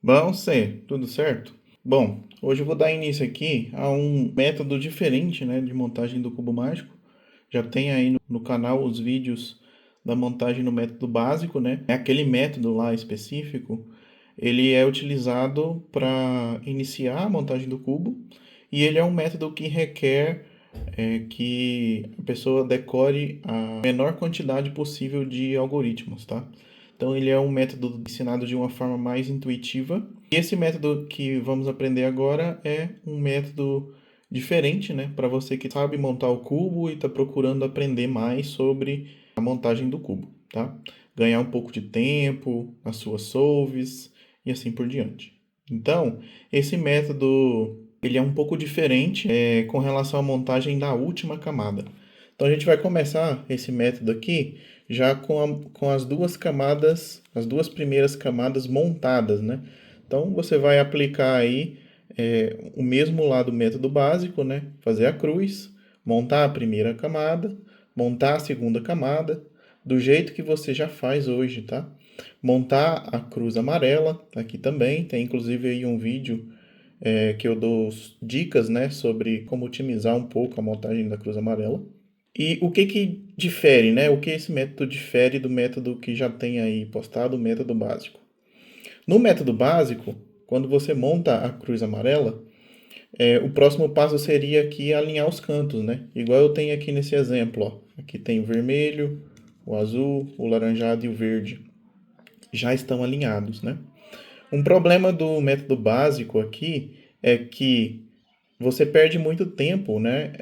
Bom, Cê, tudo certo? Bom, hoje eu vou dar início aqui a um método diferente, né, de montagem do cubo mágico. Já tem aí no canal os vídeos da montagem no método básico, né? É aquele método lá específico, ele é utilizado para iniciar a montagem do cubo e ele é um método que requer que a pessoa decore a menor quantidade possível de algoritmos, tá? Então ele é um método ensinado de uma forma mais intuitiva. E esse método que vamos aprender agora é um método diferente, né? Para você que sabe montar o cubo e está procurando aprender mais sobre a montagem do cubo, tá? Ganhar um pouco de tempo nas suas solves e assim por diante. Então, esse método ele é um pouco diferente com relação à montagem da última camada. Então a gente vai começar esse método aqui já com as duas camadas, as duas primeiras camadas montadas, né? Então você vai aplicar aí o mesmo lá do método básico, né? Fazer a cruz, montar a primeira camada, montar a segunda camada, do jeito que você já faz hoje, tá? Montar a cruz amarela, aqui também, tem inclusive aí um vídeo que eu dou dicas, né, sobre como otimizar um pouco a montagem da cruz amarela. E o que que difere, né? O que esse método difere do método que já tem aí postado, o método básico? No método básico, quando você monta a cruz amarela, o próximo passo seria aqui alinhar os cantos, né? Igual eu tenho aqui nesse exemplo, ó. Aqui tem o vermelho, o azul, o laranjado e o verde. Já estão alinhados, né? Um problema do método básico aqui é que você perde muito tempo, né?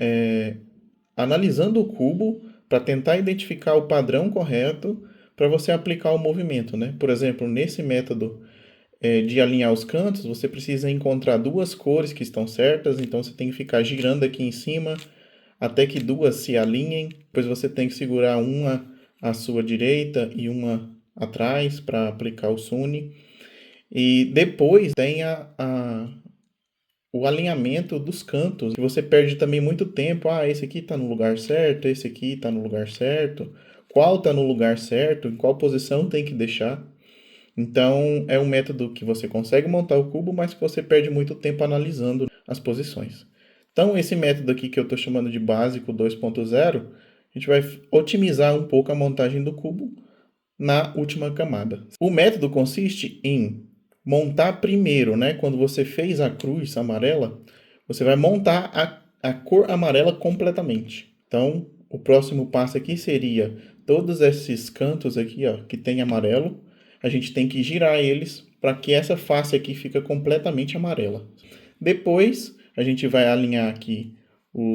Analisando o cubo para tentar identificar o padrão correto para você aplicar o movimento, né? Por exemplo, nesse método de alinhar os cantos, você precisa encontrar duas cores que estão certas, então você tem que ficar girando aqui em cima até que duas se alinhem, depois você tem que segurar uma à sua direita e uma atrás para aplicar o Sune. E depois tem o alinhamento dos cantos, que você perde também muito tempo. Ah, esse aqui está no lugar certo, esse aqui está no lugar certo. Qual está no lugar certo, em qual posição tem que deixar. Então, é um método que você consegue montar o cubo, mas que você perde muito tempo analisando as posições. Então, esse método aqui que eu estou chamando de básico 2.0, a gente vai otimizar um pouco a montagem do cubo na última camada. O método consiste em montar primeiro, né? Quando você fez a cruz amarela, você vai montar a cor amarela completamente. Então, o próximo passo aqui seria todos esses cantos aqui, ó, que tem amarelo, a gente tem que girar eles para que essa face aqui fique completamente amarela. Depois, a gente vai alinhar aqui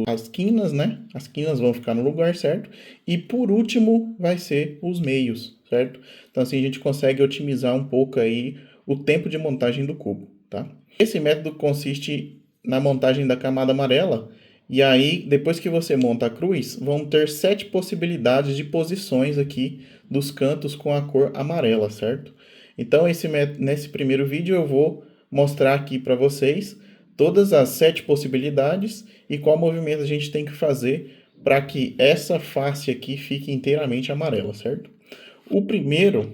as quinas, né? As quinas vão ficar no lugar certo. E por último, vai ser os meios, certo? Então, assim, a gente consegue otimizar um pouco aí o tempo de montagem do cubo, tá? Esse método consiste na montagem da camada amarela. E aí, depois que você monta a cruz, vão ter 7 possibilidades de posições aqui dos cantos com a cor amarela, certo? Então, nesse primeiro vídeo eu vou mostrar aqui para vocês todas as 7 possibilidades e qual movimento a gente tem que fazer para que essa face aqui fique inteiramente amarela, certo? O primeiro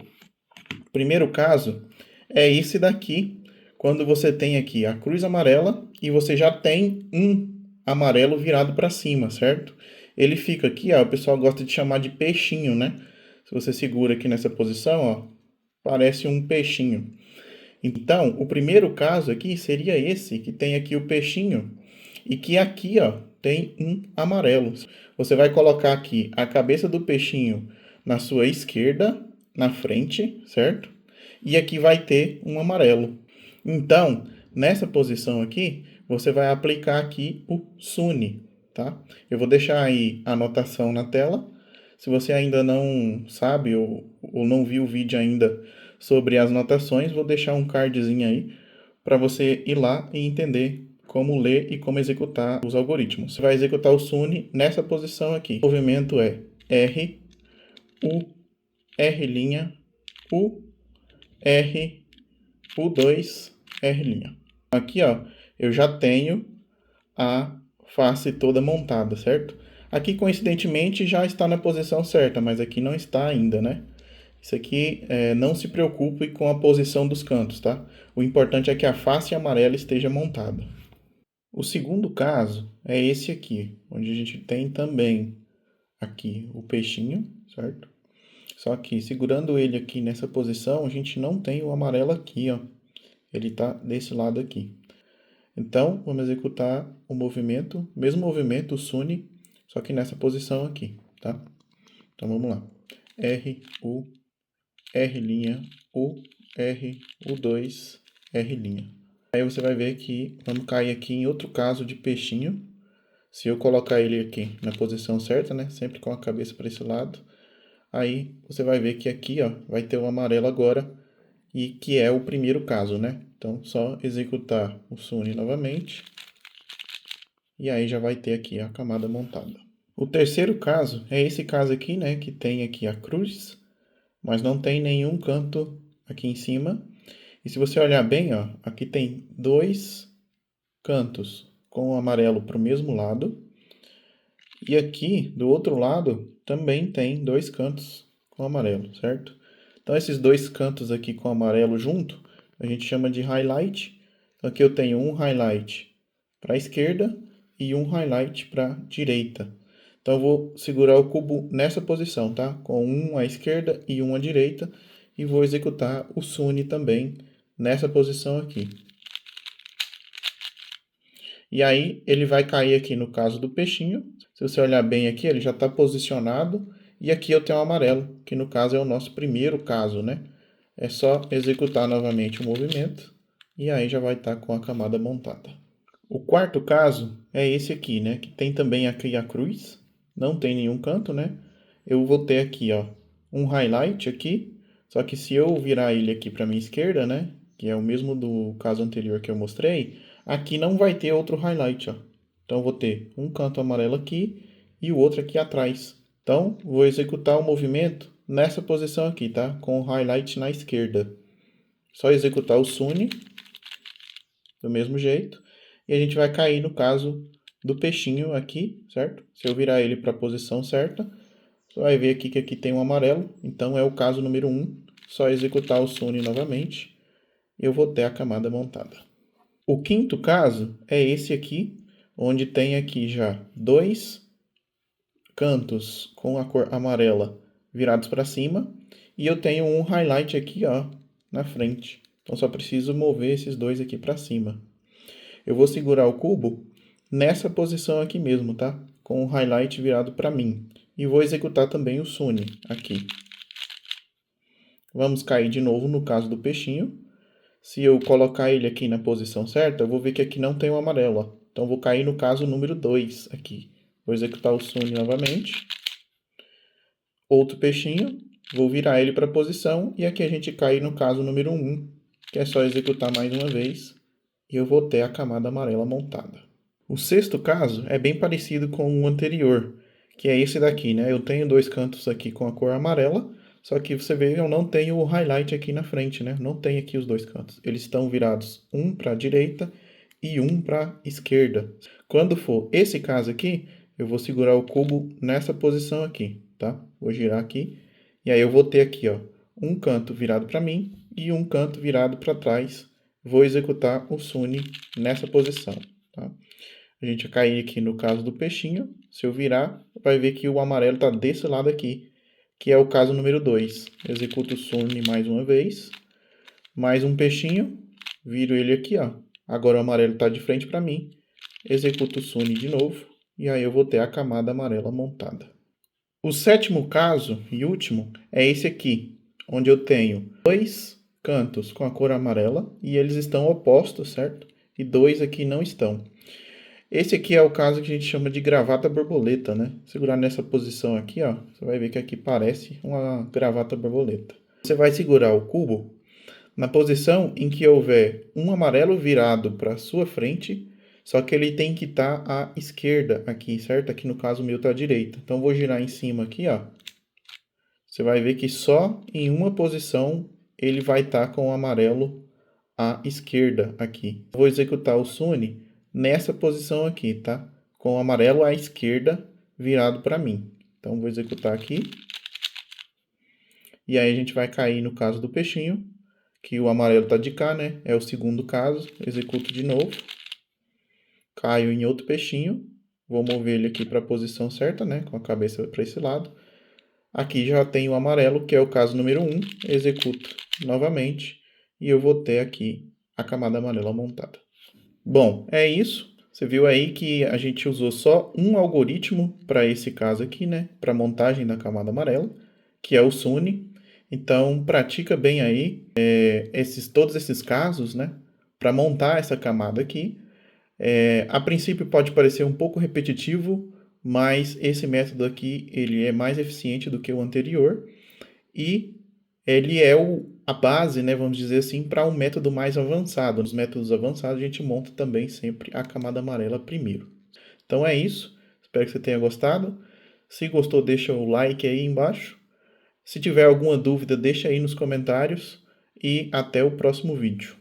caso é esse daqui, quando você tem aqui a cruz amarela e você já tem um amarelo virado para cima, certo? Ele fica aqui, ó, o pessoal gosta de chamar de peixinho, né? Se você segura aqui nessa posição, ó, parece um peixinho. Então, o primeiro caso aqui seria esse, que tem aqui o peixinho e que aqui, ó, tem um amarelo. Você vai colocar aqui a cabeça do peixinho na sua esquerda, na frente, certo? E aqui vai ter um amarelo. Então, nessa posição aqui, você vai aplicar aqui o Sune, tá? Eu vou deixar aí a anotação na tela. Se você ainda não sabe ou não viu o vídeo ainda sobre as notações, vou deixar um cardzinho aí para você ir lá e entender como ler e como executar os algoritmos. Você vai executar o Sune nessa posição aqui. O movimento é R, U, R', U, R, U2, R'. Aqui, ó, eu já tenho a face toda montada, certo? Aqui, coincidentemente, já está na posição certa, mas aqui não está ainda, né? Isso aqui não se preocupe com a posição dos cantos, tá? O importante é que a face amarela esteja montada. O segundo caso é esse aqui, onde a gente tem também aqui o peixinho, certo? Só que segurando ele aqui nessa posição, a gente não tem o amarelo aqui, ó. Ele tá desse lado aqui. Então, vamos executar o movimento, mesmo movimento, o Sune, só que nessa posição aqui, tá? Então, vamos lá. R, U, R', U, R, U2, R'. Aí você vai ver que vamos cair aqui em outro caso de peixinho. Se eu colocar ele aqui na posição certa, né? Sempre com a cabeça para esse lado. Aí você vai ver que aqui, ó, vai ter o amarelo agora, e que é o primeiro caso, né? Então, só executar o Sune novamente. E aí já vai ter aqui a camada montada. O terceiro caso é esse caso aqui, né? Que tem aqui a cruz, mas não tem nenhum canto aqui em cima. E se você olhar bem, ó, aqui tem dois cantos com o amarelo para o mesmo lado. E aqui, do outro lado, também tem dois cantos com amarelo, certo? Então, esses dois cantos aqui com amarelo junto, a gente chama de highlight. Então, aqui eu tenho um highlight para a esquerda e um highlight para a direita. Então, eu vou segurar o cubo nessa posição, tá? Com um à esquerda e um à direita. E vou executar o Sune também nessa posição aqui. E aí, ele vai cair aqui no caso do peixinho. Se você olhar bem aqui, ele já está posicionado. E aqui eu tenho o amarelo, que no caso é o nosso primeiro caso, né? É só executar novamente o movimento. E aí já vai estar com a camada montada. O quarto caso é esse aqui, né? Que tem também aqui a cruz. Não tem nenhum canto, né? Eu vou ter aqui, ó, um highlight aqui. Só que se eu virar ele aqui para minha esquerda, né? Que é o mesmo do caso anterior que eu mostrei. Aqui não vai ter outro highlight, ó. Então, eu vou ter um canto amarelo aqui e o outro aqui atrás. Então, vou executar o movimento nessa posição aqui, tá? Com o highlight na esquerda. Só executar o Sune, do mesmo jeito. E a gente vai cair no caso do peixinho aqui, certo? Se eu virar ele para a posição certa, você vai ver aqui que aqui tem um amarelo. Então, é o caso número 1. Só executar o Sune novamente. E eu vou ter a camada montada. O quinto caso é esse aqui, onde tem aqui já dois cantos com a cor amarela virados para cima e eu tenho um highlight aqui, ó, na frente. Então só preciso mover esses dois aqui para cima. Eu vou segurar o cubo nessa posição aqui mesmo, tá? Com o highlight virado para mim. E vou executar também o Sune aqui. Vamos cair de novo no caso do peixinho. Se eu colocar ele aqui na posição certa, eu vou ver que aqui não tem o amarelo, ó. Então, vou cair no caso número 2 aqui. Vou executar o Sune novamente. Outro peixinho. Vou virar ele para a posição. E aqui a gente cai no caso número 1, que é só executar mais uma vez. E eu vou ter a camada amarela montada. O sexto caso é bem parecido com o anterior, que é esse daqui, né? Eu tenho dois cantos aqui com a cor amarela. Só que você vê, eu não tenho o highlight aqui na frente, né? Não tem aqui os dois cantos. Eles estão virados um para a direita e um para a esquerda. Quando for esse caso aqui, eu vou segurar o cubo nessa posição aqui, tá? Vou girar aqui. E aí eu vou ter aqui, ó, um canto virado para mim e um canto virado para trás. Vou executar o Sune nessa posição, tá? A gente vai cair aqui no caso do peixinho. Se eu virar, vai ver que o amarelo está desse lado aqui, que é o caso número 2. Executo o Sune mais uma vez. Mais um peixinho. Viro ele aqui, ó. Agora o amarelo está de frente para mim. Executo o Sune de novo. E aí eu vou ter a camada amarela montada. O sétimo caso e último é esse aqui, onde eu tenho dois cantos com a cor amarela e eles estão opostos, certo? E dois aqui não estão. Esse aqui é o caso que a gente chama de gravata borboleta, né? Segurar nessa posição aqui, ó, você vai ver que aqui parece uma gravata borboleta. Você vai segurar o cubo na posição em que houver um amarelo virado para a sua frente, só que ele tem que estar à esquerda aqui, certo? Aqui no caso o meu está à direita. Então vou girar em cima aqui, ó. Você vai ver que só em uma posição ele vai estar com o amarelo à esquerda aqui. Vou executar o Sune nessa posição aqui, tá? Com o amarelo à esquerda virado para mim. Então, vou executar aqui. E aí a gente vai cair no caso do peixinho, que o amarelo está de cá, né? É o segundo caso. Executo de novo. Caio em outro peixinho. Vou mover ele aqui para a posição certa, né? Com a cabeça para esse lado. Aqui já tem o amarelo, que é o caso número 1. Executo novamente. E eu vou ter aqui a camada amarela montada. Bom, é isso. Você viu aí que a gente usou só um algoritmo para esse caso aqui, né? Para montagem da camada amarela, que é o SUNY. Então, pratica bem aí todos esses casos, né? Para montar essa camada aqui. A princípio pode parecer um pouco repetitivo, mas esse método aqui ele é mais eficiente do que o anterior e ele é a base, né, vamos dizer assim, para um método mais avançado. Nos métodos avançados a gente monta também sempre a camada amarela primeiro. Então é isso, espero que você tenha gostado. Se gostou, deixa o like aí embaixo. Se tiver alguma dúvida, deixa aí nos comentários e até o próximo vídeo.